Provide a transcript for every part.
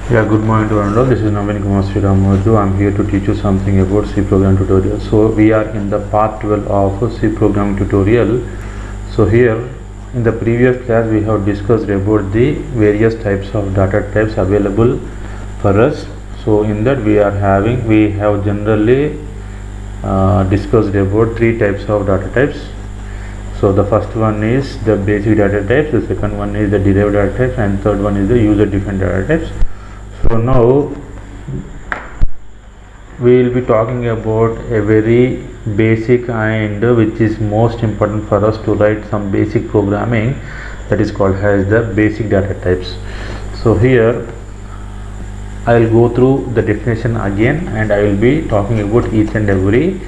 Yeah, good morning to all. This is Navin Kumar Sriramaju. I'm here to teach you something about C program tutorial. So we are in the part 12 of C program tutorial. So here in the previous class we have discussed about the various types of data types available for us. So in that we have generally discussed about three types of data types. So the first one is the basic data types, the second one is the derived data types, and third one is the user defined data types. So now we will be talking about a very basic and which is most important for us to write some basic programming, that is called as the basic data types. So here I will go through the definition again and I will be talking about each and every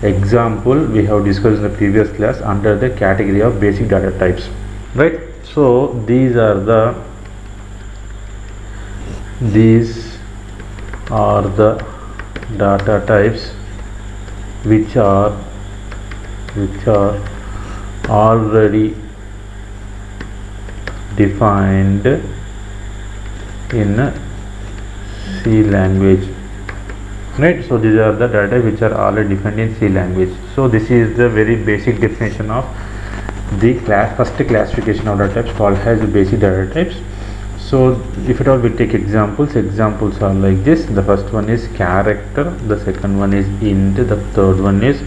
example we have discussed in the previous class under the category of basic data types, right? So these are the data types which are already defined in C language, right? So these are the data which are already defined in C language. So this is the very basic definition of the first classification of data types called as basic data types. So if at all we take examples are like this. The first one is character, the second one is int, the third one is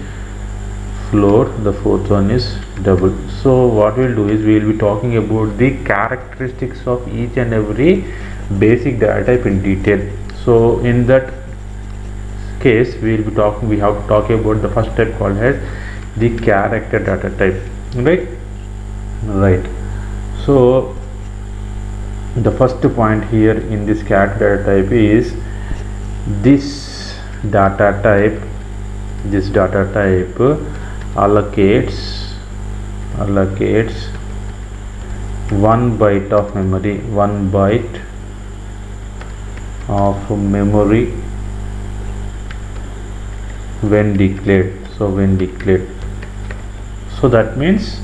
float, the fourth one is double. So what we will do is we will be talking about the characteristics of each and every basic data type in detail. So in that case we have to talk about the first type called as the character data type, right? So the first point here in this character data type is this data type allocates 1 byte of memory, when declared. So that means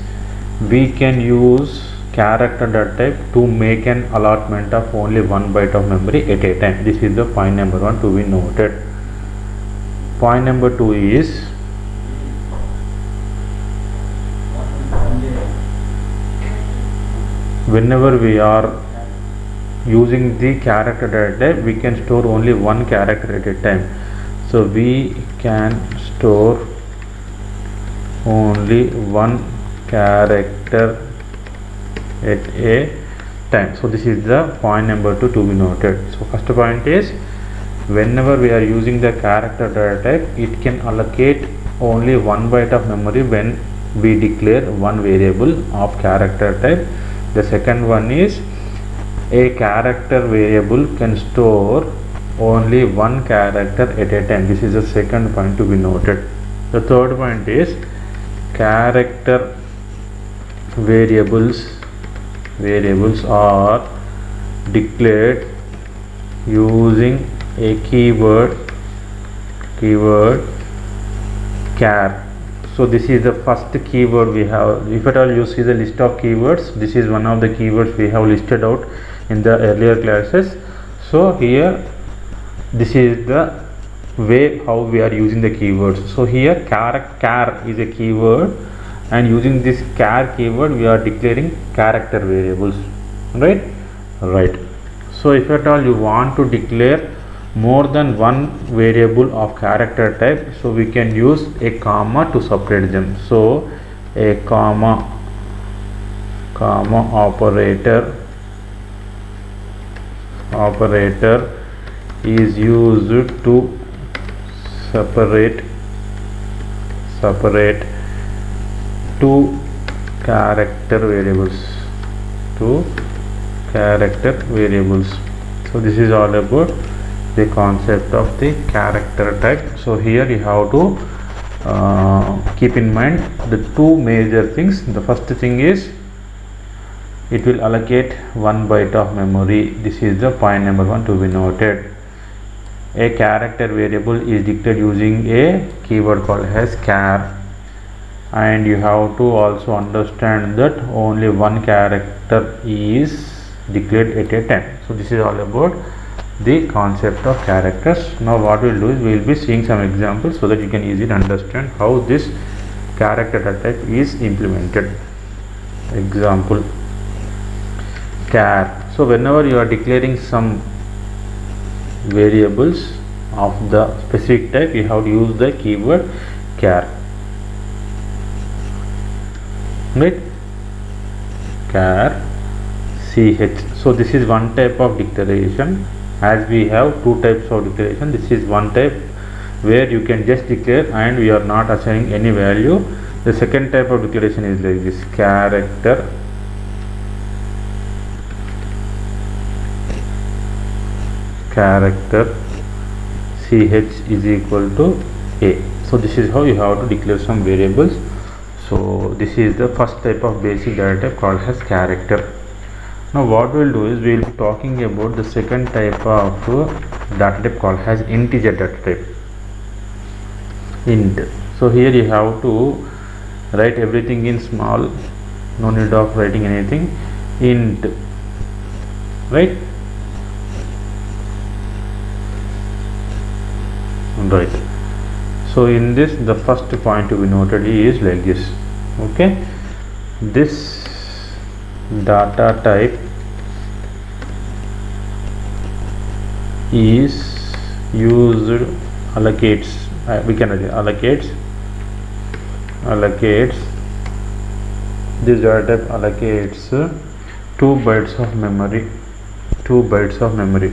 we can use character data type to make an allotment of only 1 byte of memory at a time. This is the point number 1 to be noted. Point number 2 is whenever we are using the character data type, we can store only one character at a time. So we can store only one character at a time. So this is the point number 2 to be noted. So first point is whenever we are using the character data type, it can allocate only 1 byte of memory when we declare one variable of character type. The second one is a character variable can store only one character at a time. This is the second point to be noted. The third point is character variables are declared using a keyword char. So this is the first keyword we have. If at all you see the list of keywords, this is one of the keywords we have listed out in the earlier classes. So here this is the way how we are using the keywords. So here char is a keyword, and using this char keyword we are declaring character variables, right? So if at all you want to declare more than one variable of character type, so we can use a comma to separate them. So a comma operator is used to separate two character variables. So this is all about the concept of the character type. So here you have to keep in mind the two major things. The first thing is it will allocate 1 byte of memory. This is the point number 1 to be noted. A character variable is declared using a keyword called as char, and you have to also understand that only one character is declared at a time. So this is all about the concept of characters. Now what we'll do is we will be seeing some examples so that you can easily understand how this character data type is implemented. Example, char. So whenever you are declaring some variables of the specific type, you have to use the keyword char, right? Char ch. So this is one type of declaration. As we have two types of declaration, this is one type where you can just declare and we are not assigning any value. The second type of declaration is like this, character ch is equal to a. So this is how you have to declare some variables. So this is the first type of basic data type called as character. Now what we will do is we will be talking about the second type of data type called as integer data type, int. So here you have to write everything in small, no need of writing anything, int, right? Right. So in this, the first point to be noted is like this. Okay, this data type is used, allocates, we can allocates this data type allocates 2 bytes of memory, 2 bytes of memory.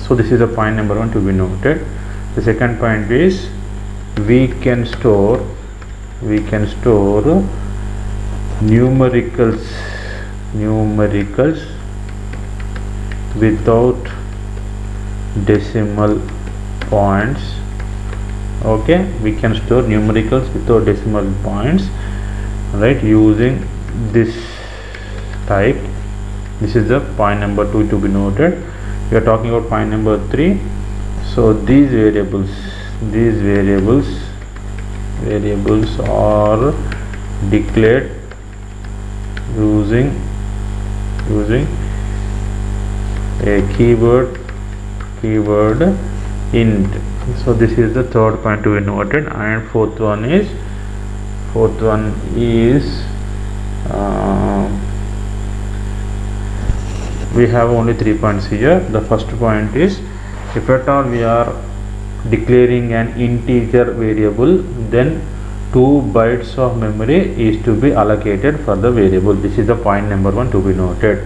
So this is the point number 1 to be noted. The second point is we can store numericals without decimal points. Okay, we can store numericals without decimal points, right, using this type. This is the point number 2 to be noted. We are talking about point number 3. So these variables are declared using a keyword int. So this is the third point to be noted, and fourth one is we have only 3 points here. The first point is, if at all we are declaring an integer variable, then 2 bytes of memory is to be allocated for the variable. This is the point number 1 to be noted.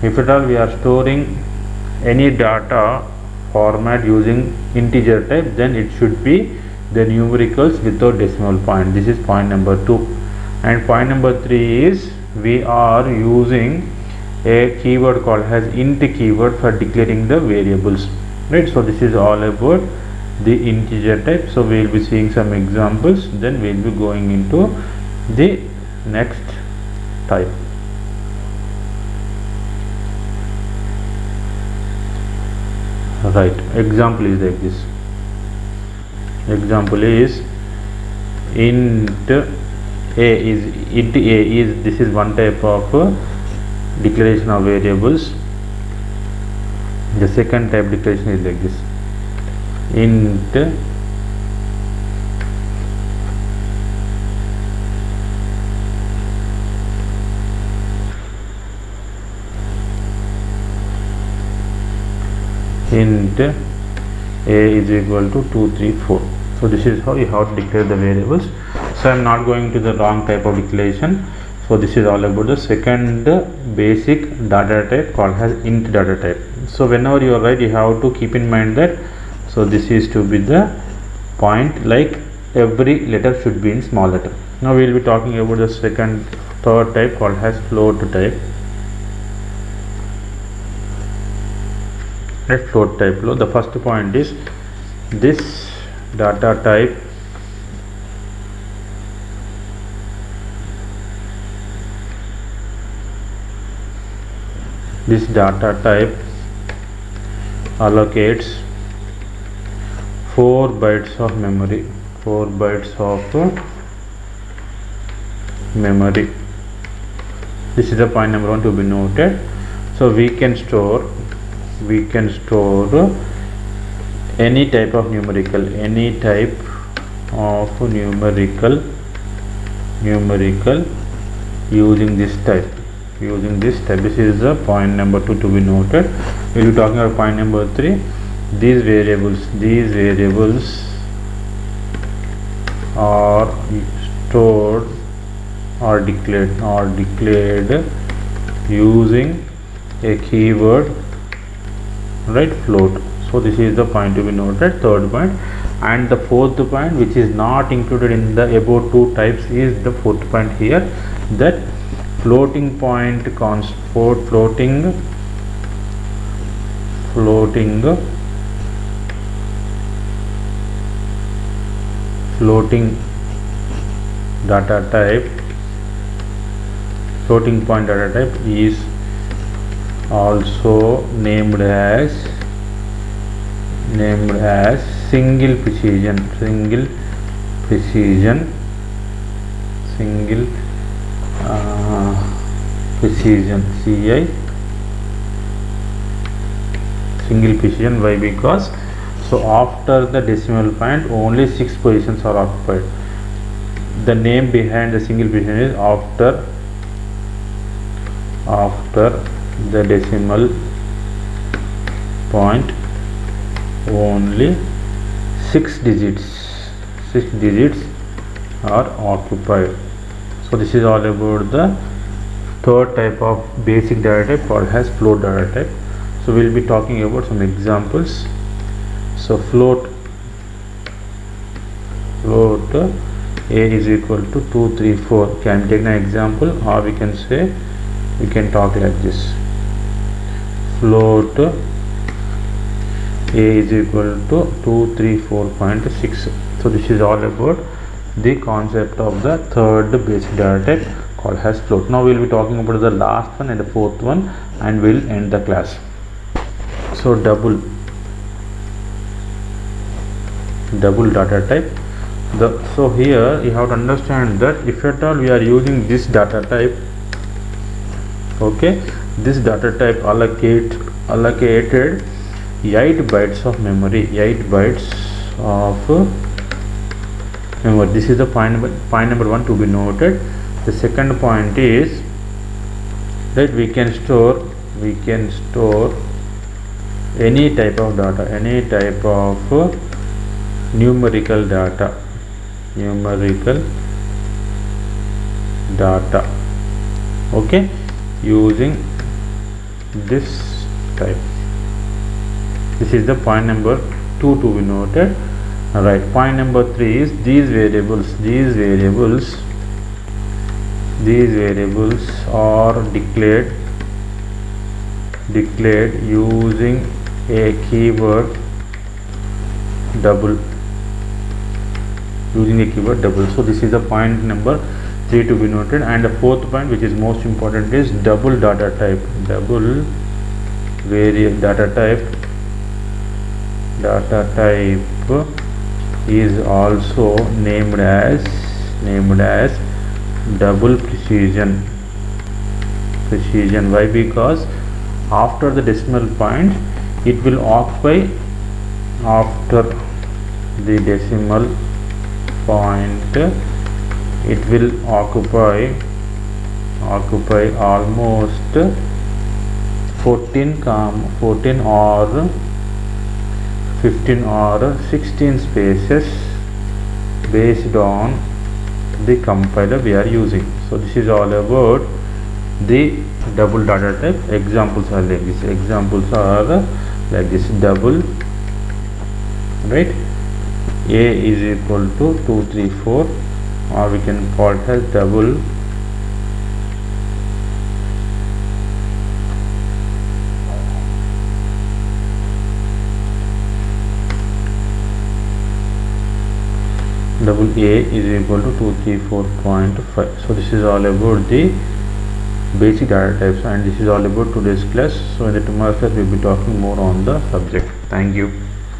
If at all we are storing any data format using integer type, then it should be the numericals without decimal point. This is point number 2. And point number 3 is we are using a keyword called as int keyword for declaring the variables, right? So this is all about the integer type. So we will be seeing some examples, then we will be going into the next type. Right, example is like this. Example is int a is this is one type of declaration of variables. The second type declaration is like this, int a is equal to 2, 3, 4. So this is how you have to declare the variables. So I am not going to the wrong type of declaration. So this is all about the second basic data type called as int data type. So whenever you write, you have to keep in mind that, so this is to be the point, like every letter should be in small letter. Now we will be talking about the third type called as float type. Let float type. The first point is this data type allocates 4 bytes of memory, 4 bytes of memory This is the point number 1 to be noted. So we can store any type of numerical using this type. This is the point number 2 to be noted. We will be talking about point number 3. These variables are stored or declared using a keyword, right, float. So this is the point to be noted, third point. And the fourth point, which is not included in the above two types, is the fourth point here, that floating point floating data type, floating point data type is also named as single precision CI, single precision. Why? Because so after the decimal point only 6 positions are occupied. The name behind the single precision is after the decimal point only 6 digits are occupied. So this is all about the third type of basic data type called as float data type. So we will be talking about some examples. So float A is equal to 2, 3, 4. Can take an example, or we can talk like this. Float A is equal to 234.6. So this is all about the concept of the third basic data type called as float. Now we will be talking about the last one and the fourth one, and we'll end the class. So double data type. So here you have to understand that if at all we are using this data type, okay, this data type allocated 8 bytes of memory. This is the point number 1 to be noted. The second point is that we can store any type of data, numerical data, okay, using this type. This is the point number 2 to be noted. Alright, point number 3 is these variables are declared using a keyword double. So this is the point number 3 to be noted. And the fourth point, which is most important, is double data type. Data type is also named as double precision. Why? Because after the decimal point it will occupy, after the decimal point it will occupy almost 14 or 15 or 16 spaces based on the compiler we are using. So this is all about the double data type. Examples are like this. Double, right? A is equal to 2, 3, 4, or we can call it as double A is equal to 234.5. So this is all about the basic data types, and this is all about today's class. So in the tomorrow's class we'll be talking more on the subject. Thank you.